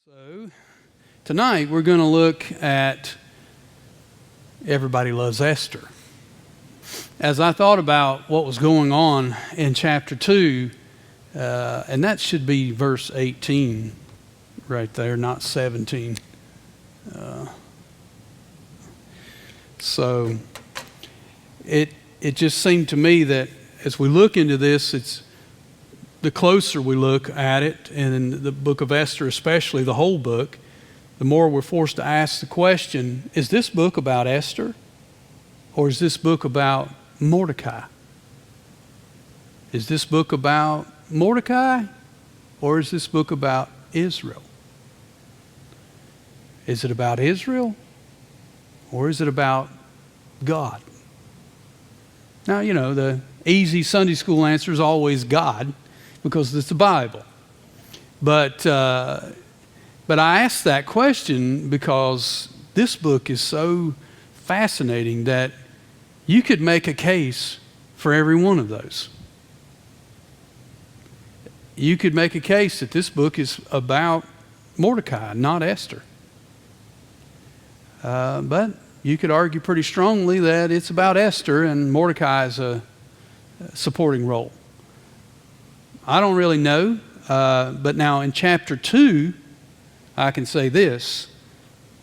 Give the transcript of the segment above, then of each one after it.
So, tonight we're going to look at Everybody Loves Esther. As I thought about what was going on in chapter 2, and that should be verse 18 right there, not 17. So, it just seemed to me that as we look into this, it's the closer we look at it, and in the Book of Esther especially, the whole book, the more we're forced to ask the question, is this book about Esther? Or is this book about Mordecai? Is this book about Mordecai? Or is this book about Israel? Is it about Israel? Or is it about God? Now, you know, the easy Sunday school answer is always God, because it's the Bible. But I ask that question because this book is so fascinating that you could make a case for every one of those. You could make a case that this book is about Mordecai, not Esther. But you could argue pretty strongly that it's about Esther and Mordecai is a supporting role. I don't really know, but now in chapter 2, I can say this,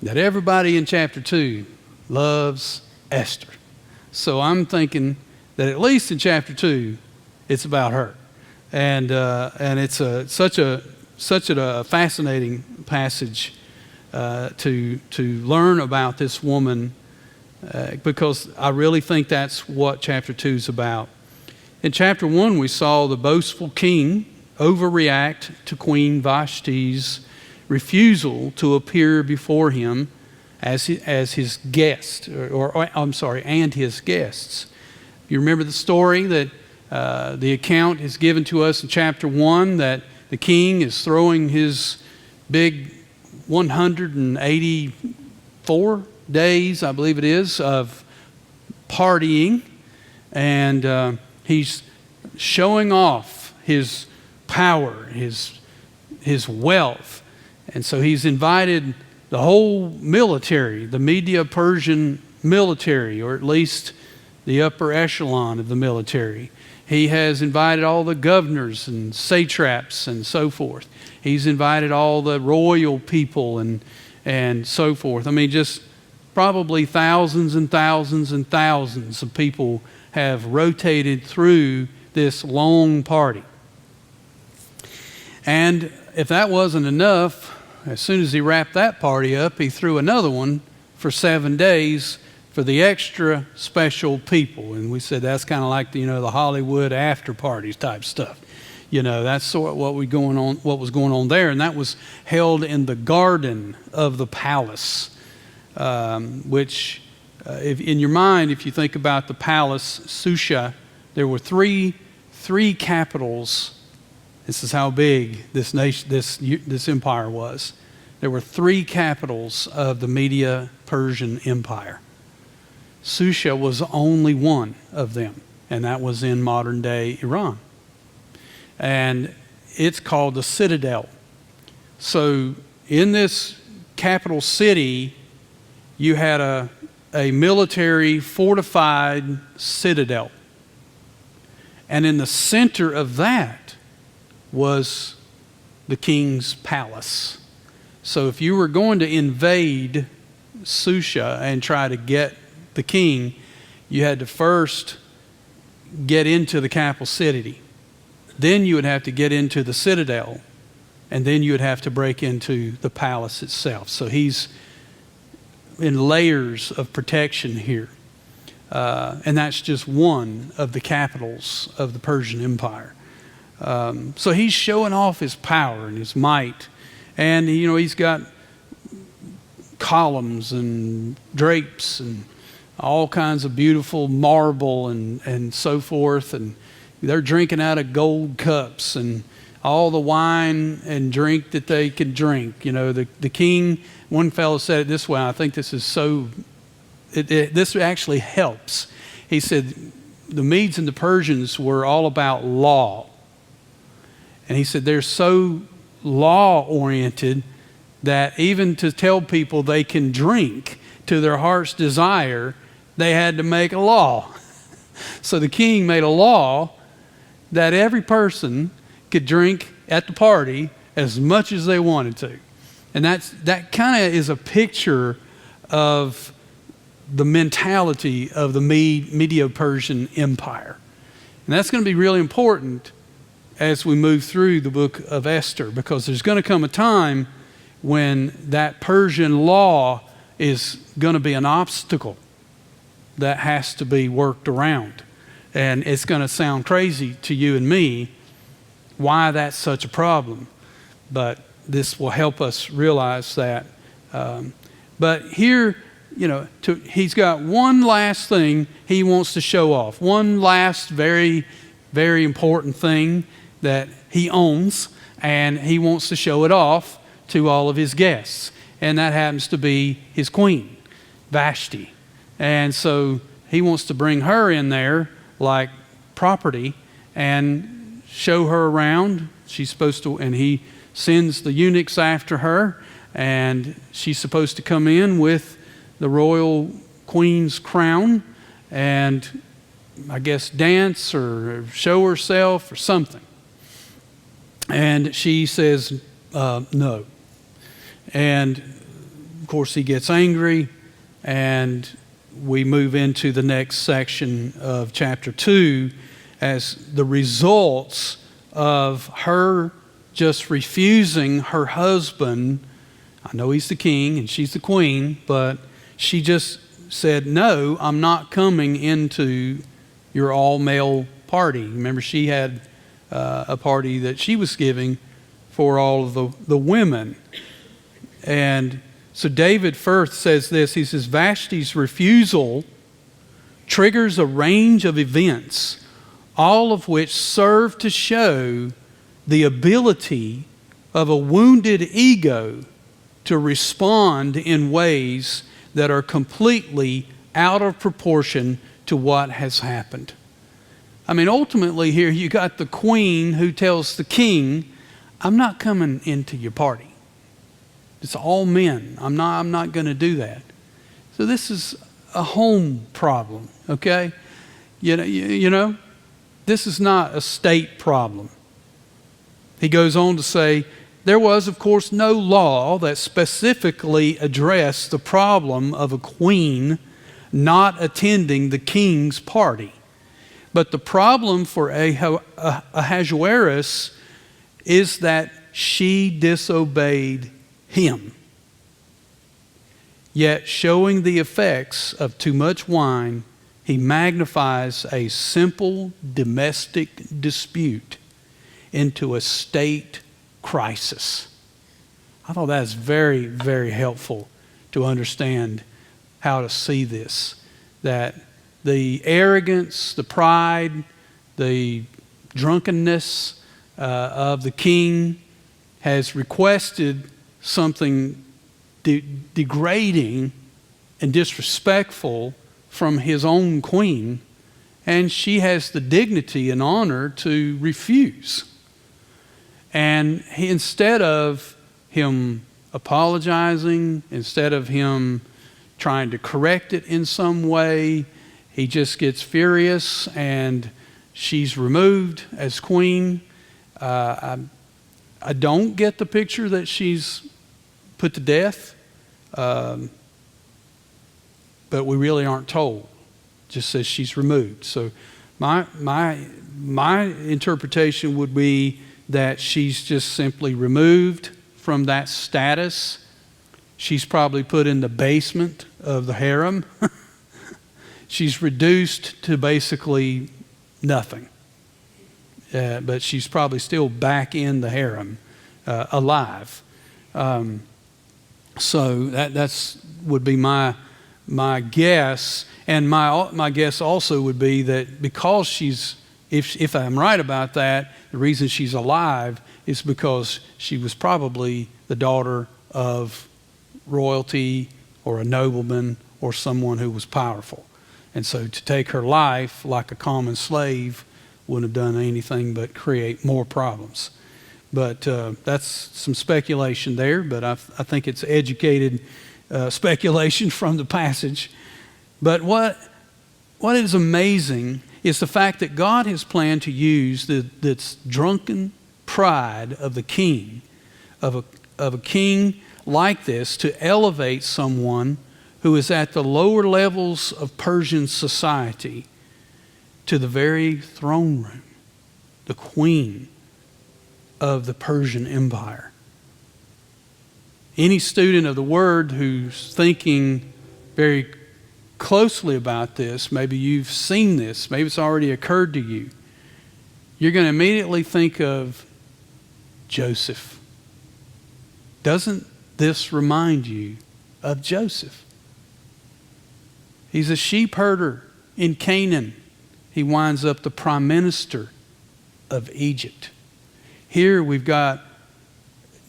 that everybody in chapter 2 loves Esther. So I'm thinking that at least in chapter 2, it's about her. And it's such a fascinating passage to learn about this woman, because I really think that's what chapter 2 is about. In chapter 1, we saw the boastful king overreact to Queen Vashti's refusal to appear before him as his guest, and his guests. You remember the story that the account is given to us in chapter 1 that the king is throwing his big 184 days, I believe it is, of partying, and he's showing off his power, his wealth. And so he's invited the whole military, the Medo-Persian military, or at least the upper echelon of the military. He has invited all the governors and satraps and so forth. He's invited all the royal people and so forth. I mean, just probably thousands and thousands and thousands of people have rotated through this long party. And if that wasn't enough, as soon as he wrapped that party up, he threw another one for 7 days for the extra special people. And we said that's kind of like the Hollywood after parties type stuff. That's sort of what was going on there. And that was held in the garden of the palace, which if in your mind, if you think about the palace, Susha, there were three capitals. This is how big this nation, this empire was. There were 3 capitals of the Medo-Persian Empire. Susha was only one of them, and that was in modern-day Iran. And it's called the Citadel. So in this capital city, you had a military fortified citadel. And in the center of that was the king's palace. So if you were going to invade Susha and try to get the king, you had to first get into the capital city. Then you would have to get into the citadel, and then you would have to break into the palace itself. So he's in layers of protection here. And that's just one of the capitals of the Persian Empire. So he's showing off his power and his might. And, he's got columns and drapes and all kinds of beautiful marble and so forth. And they're drinking out of gold cups and all the wine and drink that they can drink. The king, one fellow said it this way, I think this is this actually helps. He said the Medes and the Persians were all about law. And he said they're so law-oriented that even to tell people they can drink to their heart's desire, they had to make a law. So the king made a law that every person could drink at the party as much as they wanted to. And that kind of is a picture of the mentality of the Medo-Persian Empire. And that's going to be really important as we move through the book of Esther, because there's going to come a time when that Persian law is going to be an obstacle that has to be worked around. And it's going to sound crazy to you and me why that's such a problem. But this will help us realize that. But here, he's got one last thing he wants to show off. One last very, very important thing that he owns, and he wants to show it off to all of his guests. And that happens to be his queen, Vashti. And so he wants to bring her in there like property and show her around. She's supposed to, and he sends the eunuchs after her, and she's supposed to come in with the royal queen's crown and I guess dance or show herself or something. And she says no. And of course he gets angry, and we move into the next section of chapter 2 as the results of her just refusing her husband. I know he's the king and she's the queen, but she just said, no, I'm not coming into your all-male party. Remember, she had a party that she was giving for all of the women. And so David Firth says this. He says, Vashti's refusal triggers a range of events, all of which serve to show the ability of a wounded ego to respond in ways that are completely out of proportion to what has happened. I mean, ultimately here you got the queen who tells the king, I'm not coming into your party. It's all men. I'm not going to do that. So this is a home problem, okay? You know, this is not a state problem. He goes on to say, there was, of course, no law that specifically addressed the problem of a queen not attending the king's party. But the problem for Ahasuerus is that she disobeyed him. Yet, showing the effects of too much wine, he magnifies a simple domestic dispute into a state crisis. I thought that is very, very helpful to understand how to see this. That the arrogance, the pride, the drunkenness of the king has requested something degrading and disrespectful from his own queen, and she has the dignity and honor to refuse. And instead of him apologizing, instead of him trying to correct it in some way, he just gets furious, and she's removed as queen. I don't get the picture that she's put to death, but we really aren't told. It just says she's removed. So my interpretation would be that she's just simply removed from that status. She's probably put in the basement of the harem. She's reduced to basically nothing. But she's probably still back in the harem, alive. So that's would be my guess. And my guess also would be that because she's, if I'm right about that, the reason she's alive is because she was probably the daughter of royalty or a nobleman or someone who was powerful. And so to take her life like a common slave wouldn't have done anything but create more problems. But that's some speculation there, but I think it's educated speculation from the passage. But what is amazing is the fact that God has planned to use this drunken pride of the king, of a king like this, to elevate someone who is at the lower levels of Persian society to the very throne room, the queen of the Persian Empire. Any student of the Word who's thinking very closely about this, maybe you've seen this, maybe it's already occurred to you, you're going to immediately think of Joseph. Doesn't this remind you of Joseph? He's a sheep herder in Canaan. He winds up the prime minister of Egypt. Here we've got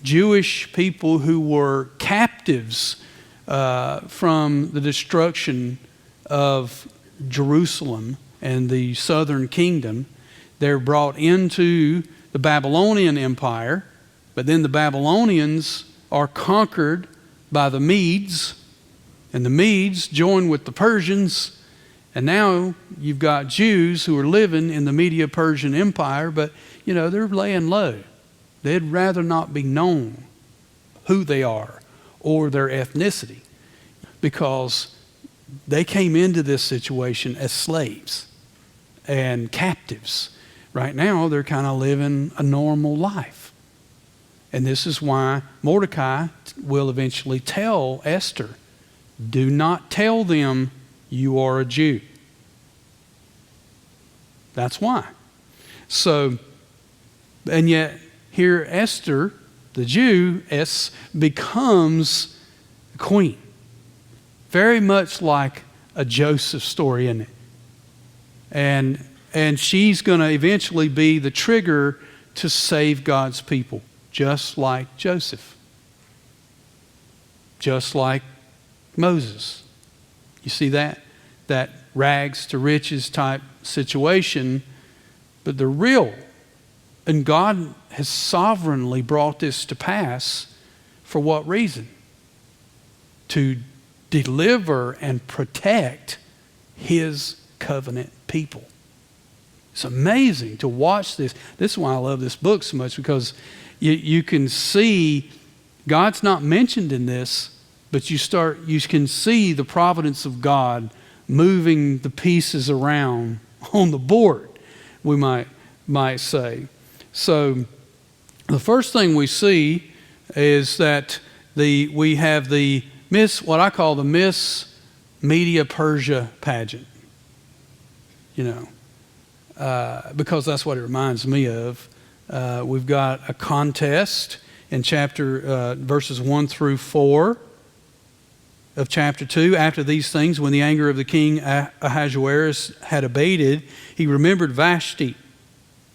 Jewish people who were captives from the destruction of Jerusalem and the southern kingdom. They're brought into the Babylonian Empire, but then the Babylonians are conquered by the Medes, and the Medes join with the Persians, and now you've got Jews who are living in the Medo-Persian Empire, but they're laying low. They'd rather not be known who they are or their ethnicity, because they came into this situation as slaves and captives. Right now, they're kind of living a normal life. And this is why Mordecai will eventually tell Esther, do not tell them you are a Jew. That's why. So, and yet here Esther, the Jewess, becomes a queen. Very much like a Joseph story, isn't it? And she's going to eventually be the trigger to save God's people, just like Joseph. Just like Moses. You see that? That rags to riches type situation. But the real, and God has sovereignly brought this to pass for what reason? To deliver and protect His covenant people. It's amazing to watch this. This is why I love this book so much, because you can see God's not mentioned in this, but you can see the providence of God moving the pieces around on the board, we might say. So the first thing we see is that we have what I call the Miss Media-Persia pageant. Because that's what it reminds me of. We've got a contest in verses 1 through 4 of chapter 2. After these things, when the anger of the king Ahasuerus had abated, he remembered Vashti,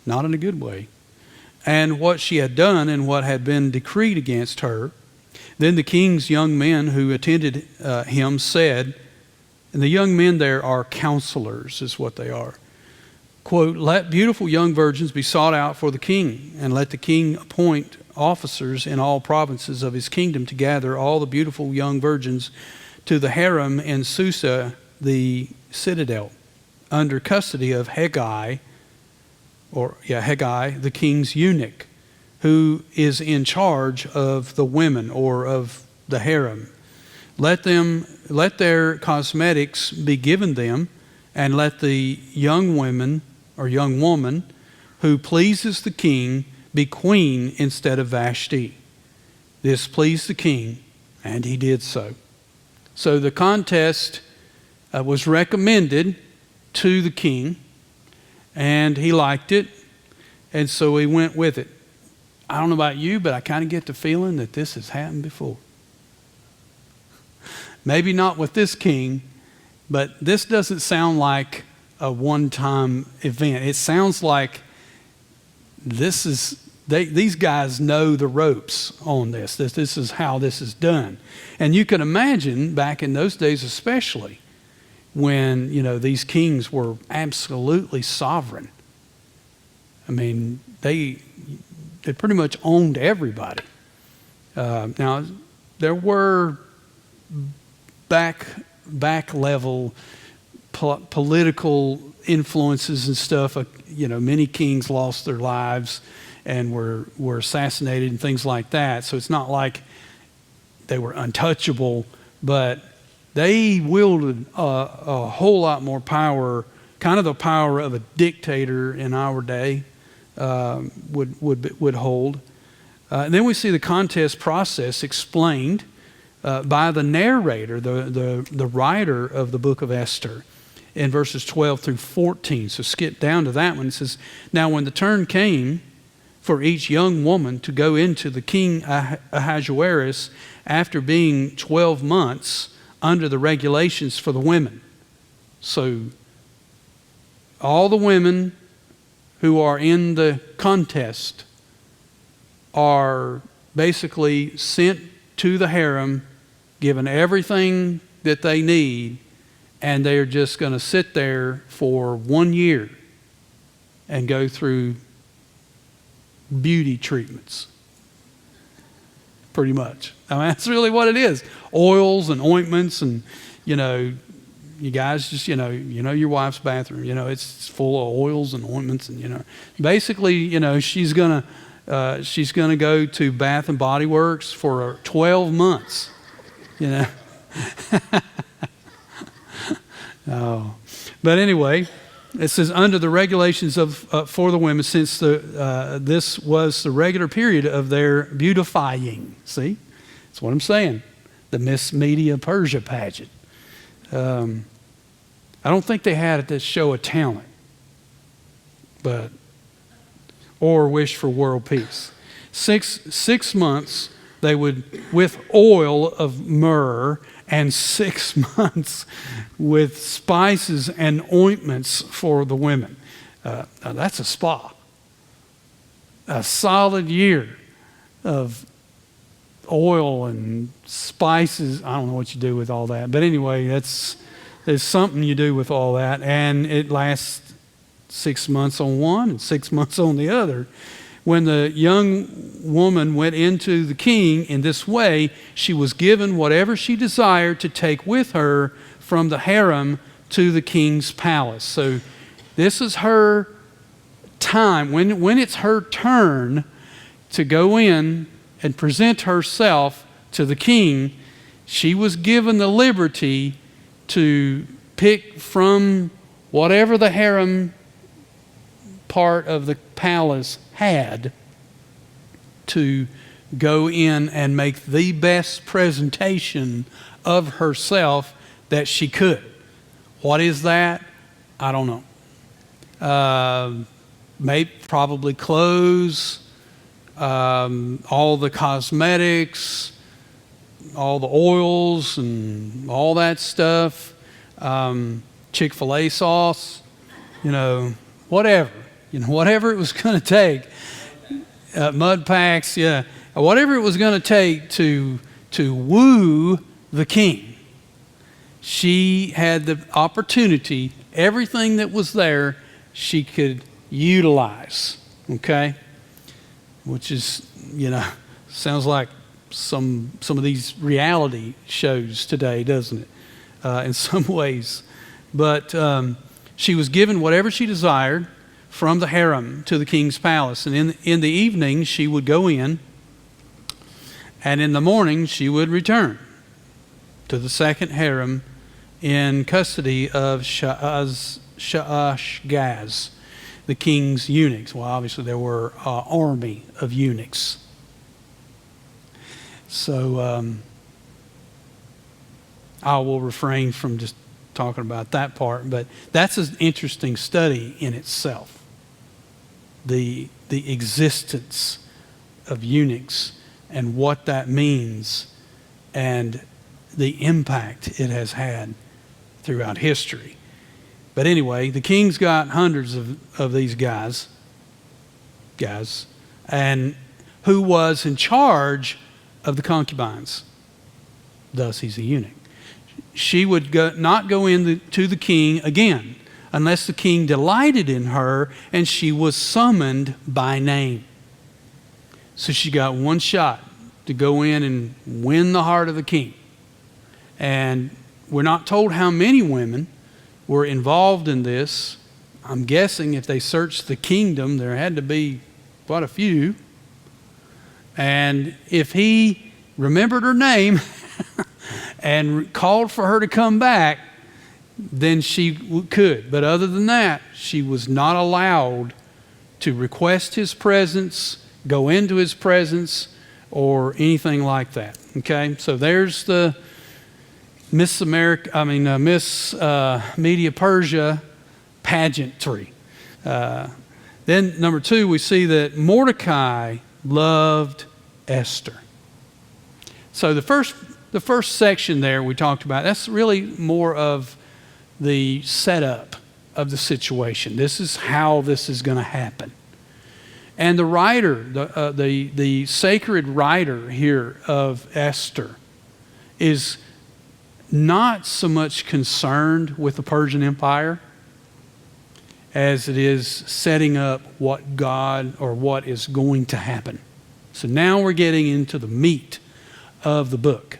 not in a good way, and what she had done and what had been decreed against her. Then the king's young men who attended him said, and the young men there are counselors, is what they are. Quote, let beautiful young virgins be sought out for the king, and let the king appoint officers in all provinces of his kingdom to gather all the beautiful young virgins to the harem in Susa, the citadel, under custody of Haggai, the king's eunuch, who is in charge of the women or of the harem. Let their cosmetics be given them, and let the young women or young woman who pleases the king be queen instead of Vashti. This pleased the king, and he did so. So the contest was recommended to the king, and he liked it, and so he went with it. I don't know about you, but I kind of get the feeling that this has happened before. Maybe not with this king, but this doesn't sound like a one-time event. It sounds like these guys know the ropes on this. This is how this is done. And you can imagine back in those days especially, when these kings were absolutely sovereign. I mean, it pretty much owned everybody. Now, there were back level political influences and stuff. Many kings lost their lives and were assassinated and things like that. So it's not like they were untouchable, but they wielded a whole lot more power, kind of the power of a dictator in our day would hold. And then we see the contest process explained by the narrator, the writer of the Book of Esther, in verses 12 through 14. So skip down to that one. It says, "Now when the turn came for each young woman to go into the king Ahasuerus after being 12 months under the regulations for the women." So all the women who are in the contest are basically sent to the harem, given everything that they need, and they're just going to sit there for 1 year and go through beauty treatments. Pretty much. I mean, that's really what it is. Oils and ointments, and you guys just your wife's bathroom. It's full of oils and ointments, and basically she's gonna go to Bath and Body Works for 12 months. Oh. But anyway, it says under the regulations of for the women, since this was the regular period of their beautifying. See, that's what I'm saying. The Miss Medo-Persian pageant. I don't think they had this show of talent, or wish for world peace. Six months they would with oil of myrrh, and 6 months with spices and ointments for the women. Now that's a spa. A solid year of oil and spices. I don't know what you do with all that. But anyway, there's something you do with all that. And it lasts 6 months on one and 6 months on the other. When the young woman went into the king in this way, she was given whatever she desired to take with her from the harem to the king's palace. So this is her time. When it's her turn to go in and present herself to the king, she was given the liberty to pick from whatever the harem part of the palace had to go in and make the best presentation of herself that she could. What is that? I don't know. Probably clothes, all the cosmetics, all the oils and all that stuff, Chick-fil-A sauce, whatever. Whatever it was going to take, mud packs, whatever it was going to take to woo the king. She had the opportunity, everything that was there, she could utilize, okay? Which is, sounds like some of these reality shows today, doesn't it? In some ways. But she was given whatever she desired from the harem to the king's palace. And in the evening, she would go in, and in the morning, she would return to the second harem in custody of Shaashgaz, the king's eunuchs. Well, obviously, there were an army of eunuchs. So I will refrain from just talking about that part, but that's an interesting study in itself. The existence of eunuchs and what that means and the impact it has had throughout history. But anyway, the king's got hundreds of these guys, and who was in charge of the concubines. Thus, he's a eunuch. She would not go in to the king again unless the king delighted in her and she was summoned by name. So she got one shot to go in and win the heart of the king. And we're not told how many women were involved in this. I'm guessing if they searched the kingdom, there had to be quite a few. And if he remembered her name and called for her to come back, then she could. But other than that, she was not allowed to request his presence, go into his presence, or anything like that. Okay, so there's the Miss Medo-Persia pageantry. Then number 2, we see that Mordecai loved Esther. So the first section there we talked about, that's really more of the setup of the situation. This is how this is going to happen. And the writer, the sacred writer here of Esther, is not so much concerned with the Persian Empire as it is setting up what God or what is going to happen. So now we're getting into the meat of the book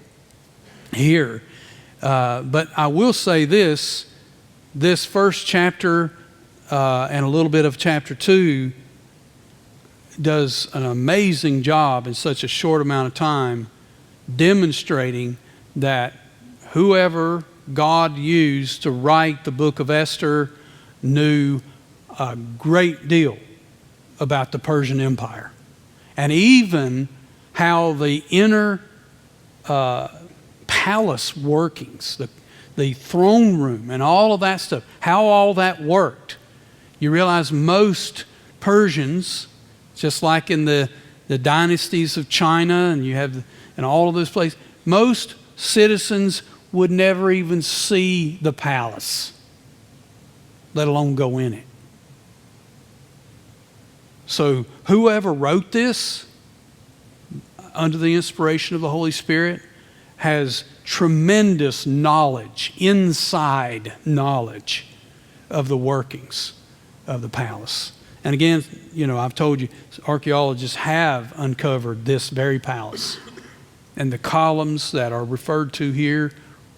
here. But I will say this first chapter and a little bit of chapter 2 does an amazing job in such a short amount of time demonstrating that whoever God used to write the Book of Esther knew a great deal about the Persian Empire. And even how the inner palace workings, the throne room and all of that stuff, how all that worked. You realize most Persians, just like in the dynasties of China and you have in all of those places, most citizens would never even see the palace, let alone go in it. So whoever wrote this under the inspiration of the Holy Spirit has tremendous knowledge, inside knowledge of the workings of the palace. And again, I've told you, archaeologists have uncovered this very palace. And the columns that are referred to here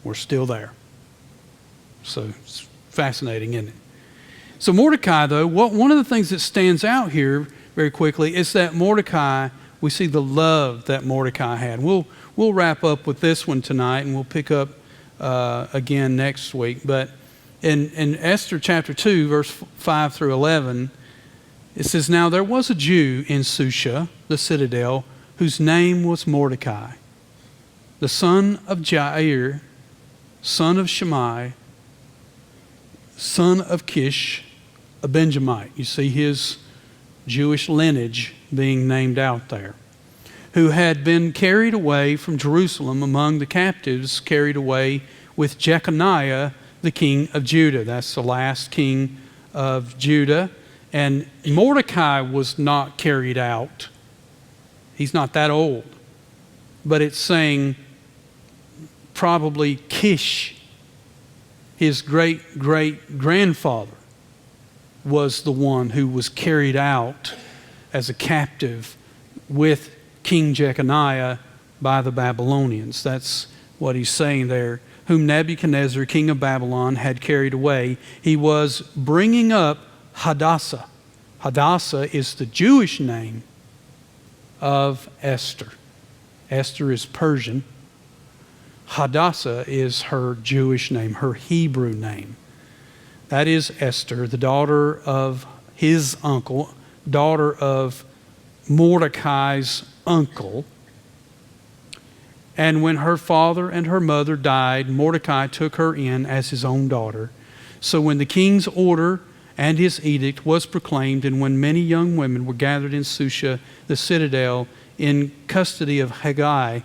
were still there. So it's fascinating, isn't it? So Mordecai, though, one of the things that stands out here very quickly is that Mordecai, we see the love that Mordecai had. We'll wrap up with this one tonight, and we'll pick up again next week. But in Esther chapter 2, verse 5 through 11, it says, "Now there was a Jew in Susha, the citadel, whose name was Mordecai, the son of Jair, son of Shimei, son of Kish, a Benjamite." You see his Jewish lineage being named out there. "Who had been carried away from Jerusalem among the captives carried away with Jeconiah, the king of Judah." That's the last king of Judah. And Mordecai was not carried out. He's not that old. But it's saying probably Kish, his great-great-grandfather, was the one who was carried out as a captive with King Jeconiah by the Babylonians. That's what he's saying there. "Whom Nebuchadnezzar, king of Babylon, had carried away. He was bringing up Hadassah." Hadassah is the Jewish name of Esther. Esther is Persian. Hadassah is her Jewish name, her Hebrew name. That is Esther, the daughter of his uncle, daughter of Mordecai's uncle. "And when her father and her mother died, Mordecai took her in as his own daughter. So when the king's order and his edict was proclaimed, and when many young women were gathered in Susha, the citadel, in custody of Haggai,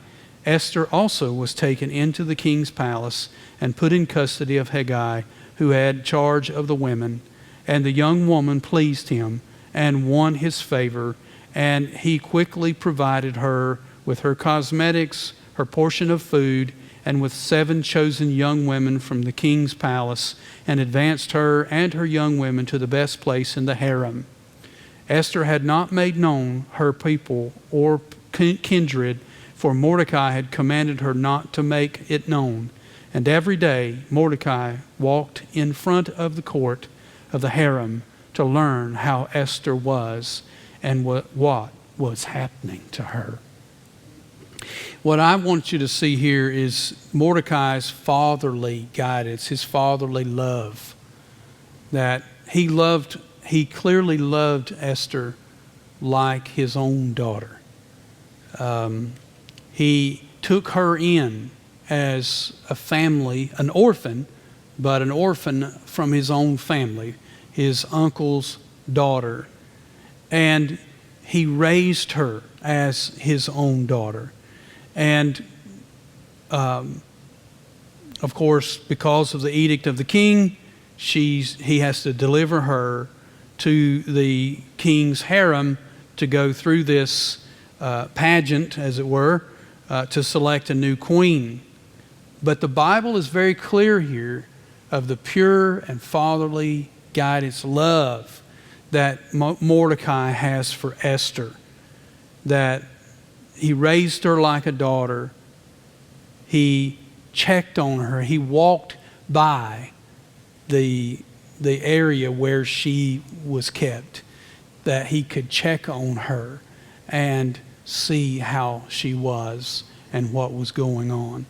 Esther also was taken into the king's palace and put in custody of Haggai, who had charge of the women. And the young woman pleased him and won his favor, and he quickly provided her with her cosmetics, her portion of food, and with 7 chosen young women from the king's palace, and advanced her and her young women to the best place in the harem. Esther had not made known her people or kindred, for Mordecai had commanded her not to make it known. And every day Mordecai walked in front of the court of the harem to learn how Esther was and what was happening to her. What I want you to see here is Mordecai's fatherly guidance, his fatherly love. That he clearly loved Esther like his own daughter. He took her in as a family, an orphan, but an orphan from his own family, his uncle's daughter. And he raised her as his own daughter. And, of course, because of the edict of the king, he has to deliver her to the king's harem to go through this pageant, as it were, to select a new queen. But the Bible is very clear here of the pure and fatherly guidance, love that Mordecai has for Esther, that he raised her like a daughter. He checked on her. He walked by the area where she was kept, that he could check on her and see how she was and what was going on.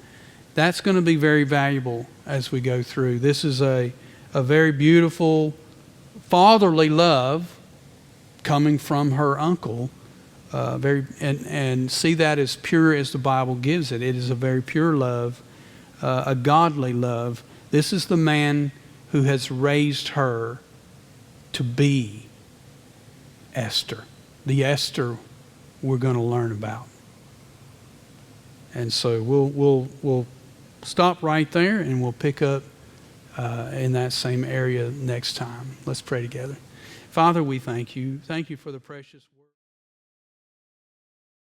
That's going to be very valuable as we go through. This is a very beautiful fatherly love coming from her uncle. And see that as pure as the Bible gives it. It is a very pure love, a godly love. This is the man who has raised her to be Esther, the Esther we're going to learn about. And so we'll stop right there, and we'll pick up in that same area next time. Let's pray together. Father, we thank you. Thank you for the precious